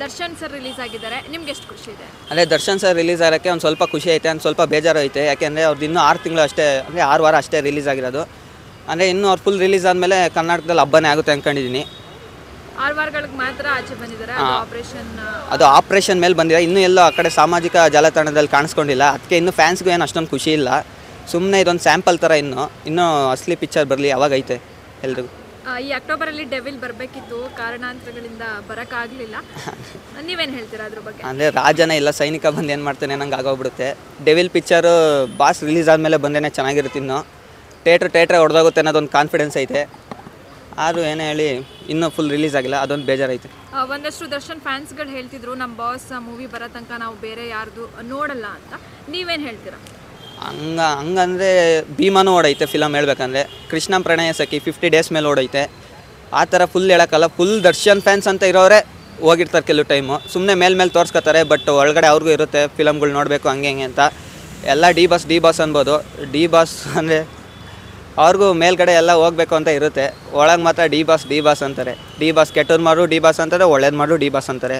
Darshan sir release ಆಗಿದ್ದಾರೆ, ನಿಮ್ಗೆ ಎಷ್ಟು ಖುಷಿ ಇದೆ? ಅಂದರೆ ದರ್ಶನ್ ಸರ್ ರಿಲೀಸ್ ಆಗೋಕ್ಕೆ ಒಂದು ಸ್ವಲ್ಪ ಖುಷಿ ಐತೆ, ಒಂದು ಸ್ವಲ್ಪ ಬೇಜಾರು ಐತೆ. ಯಾಕೆಂದರೆ ಅವ್ರದ್ದು ಇನ್ನೂ 6 ತಿಂಗಳು ಅಷ್ಟೇ, ಅಂದರೆ 6 ವಾರ ಅಷ್ಟೇ ರಿಲೀಸ್ ಆಗಿರೋದು. ಅಂದರೆ ಇನ್ನೂ ಅವ್ರು ಫುಲ್ ರಿಲೀಸ್ ಆದಮೇಲೆ ಕರ್ನಾಟಕದಲ್ಲಿ ಹಬ್ಬನೇ ಆಗುತ್ತೆ ಅಂದ್ಕೊಂಡಿದ್ದೀನಿ. 6 ವಾರಗಳಿಗೆ ಮಾತ್ರ ಆಚೆ ಬಂದಿದ್ದಾರೆ. ಅದು ಆಪ್ರೇಷನ್ ಮೇಲೆ ಬಂದಿದೆ, ಇನ್ನೂ ಎಲ್ಲೋ ಆ ಕಡೆ ಸಾಮಾಜಿಕ ಜಾಲತಾಣದಲ್ಲಿ ಕಾಣಿಸ್ಕೊಂಡಿಲ್ಲ. ಅದಕ್ಕೆ ಇನ್ನೂ ಫ್ಯಾನ್ಸ್ಗೂ ಏನು ಅಷ್ಟೊಂದು ಖುಷಿ ಇಲ್ಲ. ಸುಮ್ಮನೆ ಇದೊಂದು ಸ್ಯಾಂಪಲ್ ಥರ, ಇನ್ನೂ ಅಸಲಿ ಪಿಕ್ಚರ್ ಬರಲಿ, ಅವಾಗೈತೆ ಎಲ್ರಿಗೂ. ಈ ಅಕ್ಟೋಬರಲ್ಲಿ ಡೆವಿಲ್ ಬರಬೇಕಿತ್ತು, ಕಾರಣಾಂತರಗಳಿಂದ ಬರೋಕ್ಕಾಗಲಿಲ್ಲ. ನೀವೇನು ಹೇಳ್ತೀರಾ ಅದ್ರ ಬಗ್ಗೆ? ಅಂದರೆ ರಾಜನೇ ಇಲ್ಲ, ಸೈನಿಕ ಬಂದು ಏನು ಮಾಡ್ತಾನೆ ನಂಗೆ ಆಗೋಗ್ಬಿಡುತ್ತೆ. ಡೆವಿಲ್ ಪಿಕ್ಚರು ಬಾಸ್ ರಿಲೀಸ್ ಆದಮೇಲೆ ಬಂದೇ ಚೆನ್ನಾಗಿರುತ್ತೆ. ಇನ್ನೂ ಥಿಯೇಟ್ರೆ ಹೊಡೆದೋಗುತ್ತೆ ಅನ್ನೋದೊಂದು ಕಾನ್ಫಿಡೆನ್ಸ್ ಐತೆ. ಆದರೂ ಏನೇ ಹೇಳಿ ಇನ್ನೂ ಫುಲ್ ರಿಲೀಸ್ ಆಗಿಲ್ಲ, ಅದೊಂದು ಬೇಜಾರೈತೆ. ಒಂದಷ್ಟು ದರ್ಶನ್ ಫ್ಯಾನ್ಸ್ಗಳು ಹೇಳ್ತಿದ್ರು ನಮ್ಮ ಬಾಸ್ ಮೂವಿ ಬರೋ ತನಕ ನಾವು ಬೇರೆ ಯಾರ್ದು ನೋಡಲ್ಲ ಅಂತ. ನೀವೇನು ಹೇಳ್ತೀರಾ? ಹಂಗಂದರೆ ಭೀಮಾನು ಓಡೈತೆ ಫಿಲಮ್ ಹೇಳ್ಬೇಕಂದ್ರೆ. ಕೃಷ್ಣ ಪ್ರಣಯ ಸಖಿ 50 ಡೇಸ್ ಮೇಲೆ ಓಡೈತೆ. ಆ ಥರ ಫುಲ್ ಹೇಳೋಕ್ಕಲ್ಲ. ಫುಲ್ ದರ್ಶನ್ ಫ್ಯಾನ್ಸ್ ಅಂತ ಇರೋರೆ ಹೋಗಿರ್ತಾರೆ ಕೆಲವು ಟೈಮು, ಸುಮ್ಮನೆ ಮೇಲೆ ತೋರಿಸ್ಕೊತಾರೆ. ಬಟ್ ಒಳಗಡೆ ಅವ್ರಿಗೂ ಇರುತ್ತೆ ಫಿಲಮ್ಗಳು ನೋಡಬೇಕು ಹಂಗೆ ಅಂತ. ಎಲ್ಲ ಡಿ ಬಾಸ್ ಅನ್ಬೋದು. ಡಿ ಬಾಸ್ ಅಂದರೆ ಅವ್ರಿಗೂ ಮೇಲ್ಗಡೆ ಎಲ್ಲ ಹೋಗ್ಬೇಕು ಅಂತ ಇರುತ್ತೆ, ಒಳಗೆ ಮಾತ್ರ ಡಿ ಬಾಸ್ ಅಂತಾರೆ. ಡಿ ಬಾಸ್ ಕೆಟ್ಟದ್ದು ಮಾಡು ಡಿ ಬಾಸ್ ಅಂತಾರೆ, ಒಳ್ಳೇದು ಮಾಡು ಡಿ ಬಾಸ್ ಅಂತಾರೆ.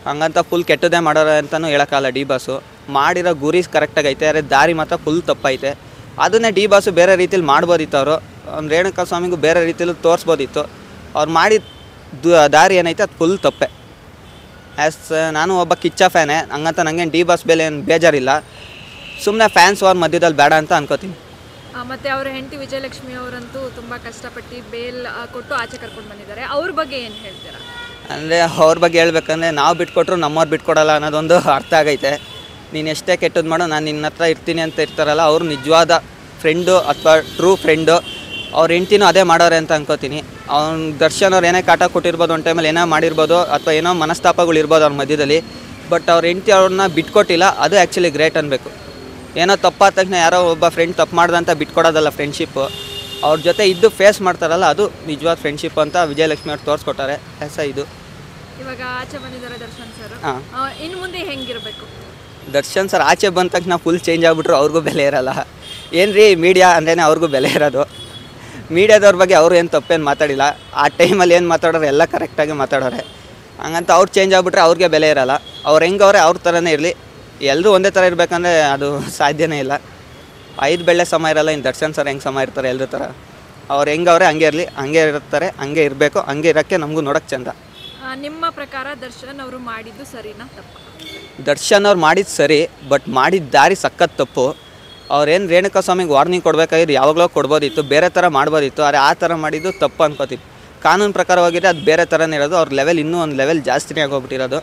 ಹಂಗಂತ ಫುಲ್ ಕೆಟ್ಟದೇ ಮಾಡೋರು ಅಂತಲೂ ಹೇಳೋಕ್ಕಲ್ಲ. ಡಿ ಬಾಸು ಮಾಡಿರೋ ಗುರಿ ಕರೆಕ್ಟಾಗಿ ಐತೆ, ಆದರೆ ದಾರಿ ಮಾತ್ರ ಫುಲ್ ತಪ್ಪೈತೆ. ಅದನ್ನೇ ಡಿ ಬಾಸು ಬೇರೆ ರೀತಿಲಿ ಮಾಡ್ಬೋದಿತ್ತು. ಅವರು ರೇಣುಕಾ ಸ್ವಾಮಿಗೂ ಬೇರೆ ರೀತಿಲಿ ತೋರಿಸ್ಬೋದಿತ್ತು. ಅವ್ರು ಮಾಡಿದ ದಾರಿ ಏನೈತೆ ಅದು ಫುಲ್ ತಪ್ಪೆ. ನಾನು ಒಬ್ಬ ಕಿಚ್ಚ ಫ್ಯಾನೇ, ಹಂಗಂತ ನನಗೇನು ಡಿ ಬಾಸ್ ಬೇಲೆ ಏನು ಬೇಜಾರಿಲ್ಲ. ಸುಮ್ಮನೆ ಫ್ಯಾನ್ಸ್ ವಾರ್ ಮಧ್ಯದಲ್ಲಿ ಬೇಡ ಅಂತ ಅನ್ಕೋತೀನಿ. ಮತ್ತು ಅವರ ಹೆಂಡತಿ ವಿಜಯಲಕ್ಷ್ಮಿ ಅವರಂತೂ ತುಂಬ ಕಷ್ಟಪಟ್ಟು ಬೇಲ್ ಕೊಟ್ಟು ಆಚೆ ಕರ್ಕೊಂಡು ಬಂದಿದ್ದಾರೆ. ಅವ್ರ ಬಗ್ಗೆ ಏನು ಹೇಳ್ತೀರಾ? ಅಂದರೆ ಅವ್ರ ಬಗ್ಗೆ ಹೇಳ್ಬೇಕಂದ್ರೆ ನಾವು ಬಿಟ್ಕೊಟ್ರು ನಮ್ಮವ್ರು ಬಿಟ್ಕೊಡಲ್ಲ ಅನ್ನೋದೊಂದು ಅರ್ಥ ಆಗೈತೆ. ನೀನು ಎಷ್ಟೇ ಕೆಟ್ಟದ್ದು ಮಾಡೋ ನಾನು ನಿನ್ನ ಹತ್ರ ಇರ್ತೀನಿ ಅಂತ ಇರ್ತಾರಲ್ಲ, ಅವರು ನಿಜವಾದ ಫ್ರೆಂಡು ಅಥವಾ ಟ್ರೂ ಫ್ರೆಂಡು. ಅವ್ರ ಹೆಂಡ್ತಿನೂ ಅದೇ ಮಾಡೋರೆ ಅಂತ ಅನ್ಕೋತೀನಿ. ದರ್ಶನ್ ಅವ್ರು ಏನೇ ಕಾಟ ಕೊಟ್ಟಿರ್ಬೋದು, ಒಂದು ಟೈಮಲ್ಲಿ ಏನೋ ಮಾಡಿರ್ಬೋದು, ಅಥವಾ ಏನೋ ಮನಸ್ತಾಪಗಳು ಇರ್ಬೋದು ಅವ್ರ ಮಧ್ಯದಲ್ಲಿ. ಬಟ್ ಅವ್ರ ಹೆಂಡ್ತಿ ಅವ್ರನ್ನ ಬಿಟ್ಕೊಟ್ಟಿಲ್ಲ, ಅದು ಆ್ಯಕ್ಚುಲಿ ಗ್ರೇಟ್ ಅನ್ಬೇಕು. ಏನೋ ತಪ್ಪಾದ ತಕ್ಷಣ ಯಾರೋ ಒಬ್ಬ ಫ್ರೆಂಡ್ ತಪ್ಪು ಮಾಡ್ದಂತ ಬಿಟ್ಕೊಡೋದಲ್ಲ ಫ್ರೆಂಡ್ಶಿಪ್ಪು. ಅವ್ರ ಜೊತೆ ಇದ್ದು ಫೇಸ್ ಮಾಡ್ತಾರಲ್ಲ, ಅದು ನಿಜವಾದ ಫ್ರೆಂಡ್ಶಿಪ್ ಅಂತ ವಿಜಯಲಕ್ಷ್ಮಿ ಅವ್ರು ತೋರಿಸ್ಕೊಟ್ಟಾರೆ. ಇದು ಇವಾಗ ಆಚೆ ಬಂದಿದ್ದಾರೆ ದರ್ಶನ್ ಸರ್, ಇನ್ನು ಮುಂದೆ ಹೆಂಗಿರಬೇಕು? ದರ್ಶನ್ ಸರ್ ಆಚೆ ಬಂದ ತಕ್ಷಣ ಫುಲ್ ಚೇಂಜ್ ಆಗಿಬಿಟ್ರು, ಅವ್ರಿಗೂ ಬೆಲೆ ಇರಲ್ಲ. ಏನ್ರಿ ಮೀಡಿಯಾ ಅಂದ್ರೇ ಅವ್ರಿಗೂ ಬೆಲೆ ಇರೋದು. ಮೀಡಿಯಾದವ್ರ ಬಗ್ಗೆ ಅವರು ಏನು ತಪ್ಪೇನು ಮಾತಾಡಿಲ್ಲ. ಆ ಟೈಮಲ್ಲಿ ಏನು ಮಾತಾಡೋರು ಎಲ್ಲ ಕರೆಕ್ಟಾಗಿ ಮಾತಾಡೋರೆ. ಹಂಗಂತ ಅವ್ರು ಚೇಂಜ್ ಆಗಿಬಿಟ್ರೆ ಅವ್ರಿಗೆ ಬೆಲೆ ಇರಲ್ಲ. ಅವ್ರು ಹೆಂಗವ್ರೆ ಅವ್ರ ಥರನೇ ಇರಲಿ. ಎಲ್ಲರೂ ಒಂದೇ ಥರ ಇರಬೇಕಂದ್ರೆ ಅದು ಸಾಧ್ಯನೇ ಇಲ್ಲ. 5 ಬೆಳ್ಳೆ ಸಮ ಇರಲ್ಲ. ಇನ್ನು ದರ್ಶನ್ ಸರ್ ಹೆಂಗೆ ಸಮ ಇರ್ತಾರೆ ಎಲ್ಲರ ಥರ. ಅವ್ರು ಹೆಂಗವ್ರೆ ಹಂಗೆ ಇರಲಿ, ಹಂಗೆ ಇರ್ತಾರೆ, ಹಂಗೆ ಇರಬೇಕು. ಹಂಗೆ ಇರೋಕ್ಕೆ ನಮಗೂ ನೋಡೋಕ್ಕೆ ಚಂದ. ನಿಮ್ಮ ಪ್ರಕಾರ ದರ್ಶನ್ ಅವರು ಮಾಡಿದ್ದು ಸರಿನಾ ತಪ್ಪು? ದರ್ಶನ್ ಅವ್ರು ಮಾಡಿದ್ದು ಸರಿ, ಬಟ್ ಮಾಡಿದ ದಾರಿ ಸಖತ್ ತಪ್ಪು. ಅವ್ರೇನು ರೇಣುಕಾ ಸ್ವಾಮಿಗೆ ವಾರ್ನಿಂಗ್ ಕೊಡಬೇಕಾಗಿದ್ದು ಯಾವಾಗಲೂ ಕೊಡ್ಬೋದಿತ್ತು, ಬೇರೆ ಥರ ಮಾಡ್ಬೋದಿತ್ತು. ಆದರೆ ಆ ಥರ ಮಾಡಿದ್ದು ತಪ್ಪು ಅನ್ಕೋತೀವಿ. ಕಾನೂನು ಪ್ರಕಾರ ಹೋಗಿದ್ರೆ ಅದು ಬೇರೆ ಥರನೇ ಇರೋದು. ಅವ್ರ ಲೆವೆಲ್ ಇನ್ನೂ ಒಂದು ಲೆವೆಲ್ ಜಾಸ್ತಿನೇ ಆಗೋಗ್ಬಿಟ್ಟಿರೋದು.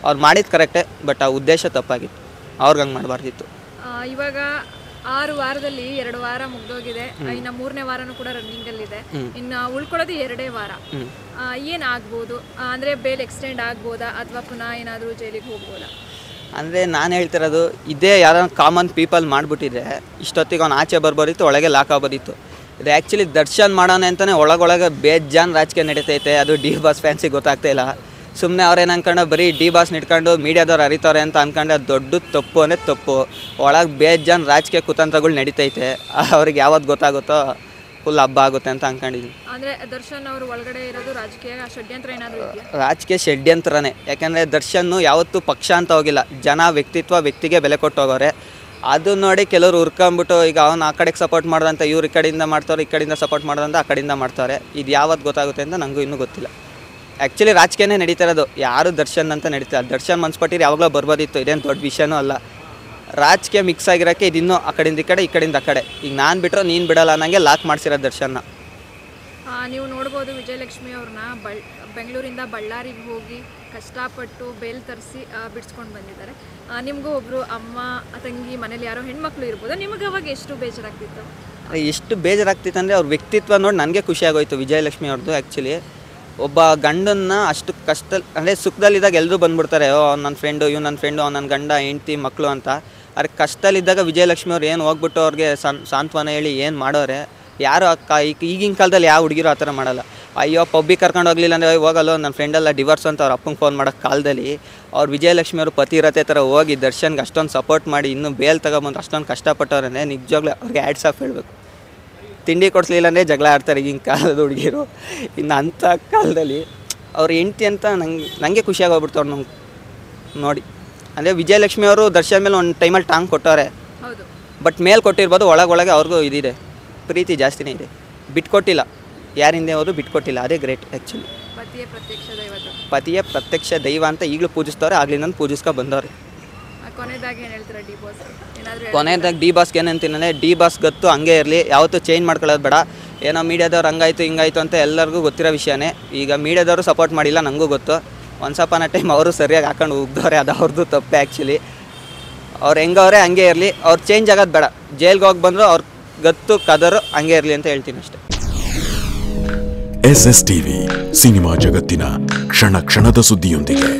ಅವ್ರು ಮಾಡಿದ್ದು ಕರೆಕ್ಟೇ, ಬಟ್ ಆ ಉದ್ದೇಶ ತಪ್ಪಾಗಿತ್ತು. ಅವ್ರಿಗೆ ಹಂಗೆ ಮಾಡಬಾರ್ದಿತ್ತು. ಇವಾಗ 6 ವಾರದಲ್ಲಿ 2 ವಾರ ಮುಗ್ದೋಗಿದೆ, ಇನ್ನು 3ನೇ ವಾರನೂ ಕೂಡ ರನ್ನಿಂಗಲ್ಲಿದೆ. ಇನ್ನು ಉಳ್ಕೊಳ್ಳೋದು 2 ವಾರ. ಏನಾಗ್ಬೋದು ಅಂದರೆ ಬೇಲ್ ಎಕ್ಸ್ಟೆಂಡ್ ಆಗ್ಬೋದಾ ಅಥವಾ ಪುನಃ ಏನಾದರೂ ಜೈಲಿಗೆ ಹೋಗ್ಬೋದಾ? ಅಂದರೆ ನಾನು ಹೇಳ್ತಿರೋದು ಇದೇ ಯಾರೋ ಕಾಮನ್ ಪೀಪಲ್ ಮಾಡಿಬಿಟ್ಟಿದ್ರೆ ಇಷ್ಟೊತ್ತಿಗೆ ಅವ್ನು ಆಚೆ ಬರ್ಬೋದಿತ್ತು, ಒಳಗೆ ಲಾಕ್ ಆಗ್ಬೋದಿತ್ತು. ಇದು ಆ್ಯಕ್ಚುಲಿ ದರ್ಶನ್ ಮಾಡೋಣ ಅಂತಲೇ ಒಳಗೊಳಗೆ ಬೇಜಾನ್ ರಾಜಕೀಯ ನಡೀತೈತೆ. ಅದು ಡಿ ಬಾಸ್ ಫ್ಯಾನ್ಸಿಗೆ ಗೊತ್ತಾಗ್ತಾ ಇಲ್ಲ. ಸುಮ್ಮನೆ ಅವ್ರೇನು ಅನ್ಕೊಂಡು ಬರೀ ಡಿ ಬಾಸ್ನ ಇಟ್ಕೊಂಡು ಮೀಡಿಯಾದವ್ರು ಅರಿತವ್ರೆ ಅಂತ ಅನ್ಕೊಂಡು ಅದು ದೊಡ್ಡ ತಪ್ಪು ಅಂದರೆ ತಪ್ಪು. ಒಳಗೆ ಬೇಜಾನ್ ರಾಜಕೀಯ ಕುತಂತ್ರಗಳು ನಡೀತೈತೆ. ಅವ್ರಿಗೆ ಯಾವತ್ತು ಗೊತ್ತಾಗುತ್ತೋ ಫುಲ್ ಹಬ್ಬ ಆಗುತ್ತೆ ಅಂತ ಅನ್ಕೊಂಡಿದ್ದೀನಿ. ಅಂದರೆ ದರ್ಶನ್ ಅವರು ಒಳಗಡೆ ಇರೋದು ರಾಜಕೀಯ ಷಡ್ಯಂತ್ರ ಏನಾದರೂ ಇದೆಯಾ? ರಾಜಕೀಯ ಷಡ್ಯಂತ್ರನೇ. ಯಾಕೆಂದರೆ ದರ್ಶನ್ನು ಯಾವತ್ತೂ ಪಕ್ಷ ಅಂತ ಹೋಗಿಲ್ಲ, ಜನ ವ್ಯಕ್ತಿಗೆ ಬೆಲೆ ಕೊಟ್ಟು ಹೋಗೋರೆ. ಅದು ನೋಡಿ ಕೆಲವರು ಹುರ್ಕೊಂಬಿಟ್ಟು ಈಗ ಅವ್ನು ಆ ಕಡೆಗೆ ಸಪೋರ್ಟ್ ಮಾಡ್ದಂತ ಇವ್ರು ಈ ಕಡೆಯಿಂದ ಮಾಡ್ತವ್ರೆ, ಈ ಕಡೆಯಿಂದ ಸಪೋರ್ಟ್ ಮಾಡ್ದಂತ ಆ ಕಡೆಯಿಂದ ಮಾಡ್ತಾರೆ. ಇದು ಯಾವತ್ತು ಗೊತ್ತಾಗುತ್ತೆ ಅಂತ ನನಗೂ ಇನ್ನೂ ಗೊತ್ತಿಲ್ಲ. ಆ್ಯಕ್ಚುಲಿ ರಾಜಕೀಯನೇ ನಡೀತಾ ಇರೋದು, ಯಾರು ದರ್ಶನ್ ಅಂತ ನಡೀತಾರೆ. ದರ್ಶನ್ ಮನ್ಸ್ಪಟ್ಟಿರು ಯಾವಾಗಲೂ ಬರ್ಬೋದಿತ್ತು, ಇದೇನು ದೊಡ್ಡ ವಿಷಯನೂ ಅಲ್ಲ. ರಾಜಕೀಯ ಮಿಕ್ಸ್ ಆಗಿರೋಕ್ಕೆ ಇದಿನ್ನೂ ಆ ಕಡೆಯಿಂದ ಈ ಕಡೆ, ಈ ಕಡೆಯಿಂದ ಆ ಕಡೆ. ಈಗ ನಾನು ಬಿಟ್ಟರೆ ನೀನು ಬಿಡಲ್ಲ ಅನ್ನಂಗೆ ಲಾಕ್ ಮಾಡಿಸಿರೋದು ದರ್ಶನ್ನ. ನೀವು ನೋಡ್ಬೋದು ವಿಜಯಲಕ್ಷ್ಮಿ ಅವ್ರನ್ನ ಬೆಂಗಳೂರಿಂದ ಬಳ್ಳಾರಿಗೆ ಹೋಗಿ ಕಷ್ಟಪಟ್ಟು ಬೇಲ್ ತರಿಸಿ ಬಿಡಿಸ್ಕೊಂಡು ಬಂದಿದ್ದಾರೆ. ನಿಮಗೂ ಒಬ್ಬರು ಅಮ್ಮ ತಂಗಿ ಮನೇಲಿ ಯಾರೋ ಹೆಣ್ಮಕ್ಳು ಇರ್ಬೋದು, ನಿಮಗೆ ಅವಾಗ ಎಷ್ಟು ಬೇಜಾರಾಗ್ತಿತ್ತು? ಎಷ್ಟು ಬೇಜಾರಾಗ್ತಿತ್ತು ಅಂದರೆ ಅವ್ರ ವ್ಯಕ್ತಿತ್ವ ನೋಡಿ ನನಗೆ ಖುಷಿ ಆಗೋಯ್ತು ವಿಜಯಲಕ್ಷ್ಮಿ ಅವ್ರದ್ದು. ಆ್ಯಕ್ಚುಲಿ ಒಬ್ಬ ಗಂಡನ್ನ ಅಷ್ಟು ಕಷ್ಟ ಅಂದರೆ ಸುಖದಲ್ಲಿದ್ದಾಗ ಎಲ್ಲರೂ ಬಂದುಬಿಡ್ತಾರೆ, ನನ್ನ ಫ್ರೆಂಡು, ಇವ್ ನನ್ನ ಫ್ರೆಂಡು, ನನ್ನ ಗಂಡ ಹೆಂಡ್ತಿ ಮಕ್ಕಳು ಅಂತ. ಆದರೆ ಕಷ್ಟದಲ್ಲಿದ್ದಾಗ ವಿಜಯಲಕ್ಷ್ಮಿ ಅವ್ರು ಏನು ಹೋಗ್ಬಿಟ್ಟು ಅವ್ರಿಗೆ ಸಾಂತ್ವನ ಹೇಳಿ ಏನು ಮಾಡೋರೆ ಯಾರು ಈಗಿನ ಕಾಲದಲ್ಲಿ ಯಾವ ಹುಡುಗಿರು ಆ ಥರ ಮಾಡಲ್ಲ. ಅಯ್ಯೋ ಪಬ್ಬಿಗೆ ಕರ್ಕೊಂಡು ಹೋಗಲಿಲ್ಲ ಅಂದರೆ ಹೋಗಲ್ಲ ನನ್ನ ಫ್ರೆಂಡೆಲ್ಲ ಡಿವೋರ್ಸ್ ಅಂತ ಅವ್ರ ಅಪ್ಪಂಗೆ ಫೋನ್ ಮಾಡೋಕ್ಕೆ ಕಾಲದಲ್ಲಿ ಅವ್ರು ವಿಜಯಲಕ್ಷ್ಮಿ ಅವರು ಪತಿ ಇರತ್ತೆ ಥರ ಹೋಗಿ ದರ್ಶನ್ಗೆ ಅಷ್ಟೊಂದು ಸಪೋರ್ಟ್ ಮಾಡಿ ಇನ್ನೂ ಬೇಲ್ ತಗೊಬಂದು ಅಷ್ಟೊಂದು ಕಷ್ಟಪಟ್ಟವ್ರೆ. ನಿಜವಾಗ್ಲೂ ಅವ್ರಿಗೆ ಹ್ಯಾಟ್ಸ್ ಆಫ್ ಹೇಳಬೇಕು. ತಿಂಡಿ ಕೊಡಿಸ್ಲಿಲ್ಲ ಅಂದರೆ ಜಗಳ ಆಡ್ತಾರೆ ಈಗಿನ ಕಾಲದ ಹುಡುಗಿರು. ಇನ್ನು ಅಂಥ ಕಾಲದಲ್ಲಿ ಅವ್ರ ಹೆಂಡ್ತಿ ಅಂತ ನನಗೆ ಖುಷಿಯಾಗೋಗ್ಬಿಡ್ತು ಅವ್ರು ನಂಗೆ ನೋಡಿ. ಅಂದರೆ ವಿಜಯಲಕ್ಷ್ಮಿ ಅವರು ದರ್ಶನ್ ಮೇಲೆ ಒಂದು ಟೈಮಲ್ಲಿ ಟಾಂಗ್ ಕೊಟ್ಟವ್ರೆ, ಹೌದು. ಬಟ್ ಮೇಲೆ ಕೊಟ್ಟಿರ್ಬೋದು, ಒಳಗೊಳಗೆ ಅವ್ರಿಗೂ ಇದಿದೆ, ಪ್ರೀತಿ ಜಾಸ್ತಿನೇ ಇದೆ. ಬಿಟ್ಕೊಟ್ಟಿಲ್ಲ, ಯಾರಿಂದೆ ಅವರು ಬಿಟ್ಕೊಟ್ಟಿಲ್ಲ, ಅದೇ ಗ್ರೇಟ್ ಆ್ಯಕ್ಚುಲಿ. ಪತಿಯೇ ಪ್ರತ್ಯಕ್ಷ ದೈವತ. ಪತಿಯೇ ಪ್ರತ್ಯಕ್ಷ ದೈವ ಅಂತ ಈಗಲೂ ಪೂಜಿಸ್ತವ್ರೆ, ಆಗ್ಲಿಂದ ಪೂಜಿಸ್ಕೊ ಬಂದವ್ರೆ. ಕೊನೆಯದಾಗಿ ಏನು ಹೇಳ್ತೀರಾ ಡಿ ಬಾಸ್ ಏನಾದರೂ? ಕೊನೆಯದಾಗಿ ಡಿ ಬಾಸ್ಗೆ ಏನಂತೀನಂದರೆ, ಡಿ ಬಾಸ್ ಗೊತ್ತು ಹಂಗೆ ಇರಲಿ, ಯಾವತ್ತೂ ಚೇಂಜ್ ಮಾಡ್ಕೊಳ್ಳೋದು ಬೇಡ. ಏನೋ ಮೀಡಿಯಾದವ್ರು ಹಂಗಾಯ್ತು ಹಿಂಗಾಯ್ತು ಅಂತ ಎಲ್ಲರಿಗೂ ಗೊತ್ತಿರೋ ವಿಷಯನೇ. ಈಗ ಮೀಡಿಯಾದವರು ಸಪೋರ್ಟ್ ಮಾಡಿಲ್ಲ, ನನಗೂ ಗೊತ್ತು. ಒನ್ಸ್ ಅಪಾನ್ ಅ ಟೈಮ್ ಅವರು ಸರಿಯಾಗಿ ಹಾಕೊಂಡು ಉಗ್ದವ್ರೆ, ಅದು ಅವ್ರದ್ದು ತಪ್ಪೆ ಆ್ಯಕ್ಚುಲಿ. ಅವ್ರು ಹೆಂಗವ್ರೆ ಹಂಗೆ ಇರಲಿ, ಅವ್ರು ಚೇಂಜ್ ಆಗೋದು ಬೇಡ. ಜೈಲ್ಗೆ ಹೋಗಿ ಬಂದರು ಅವ್ರ ಗತ್ತು ಕದರು ಹಂಗೆ ಇರಲಿ ಅಂತ ಹೇಳ್ತೀನಿ ಅಷ್ಟೇ. SS TV ಸಿನಿಮಾ ಜಗತ್ತಿನ ಕ್ಷಣ ಕ್ಷಣದ ಸುದ್ದಿಯೊಂದಿಗೆ.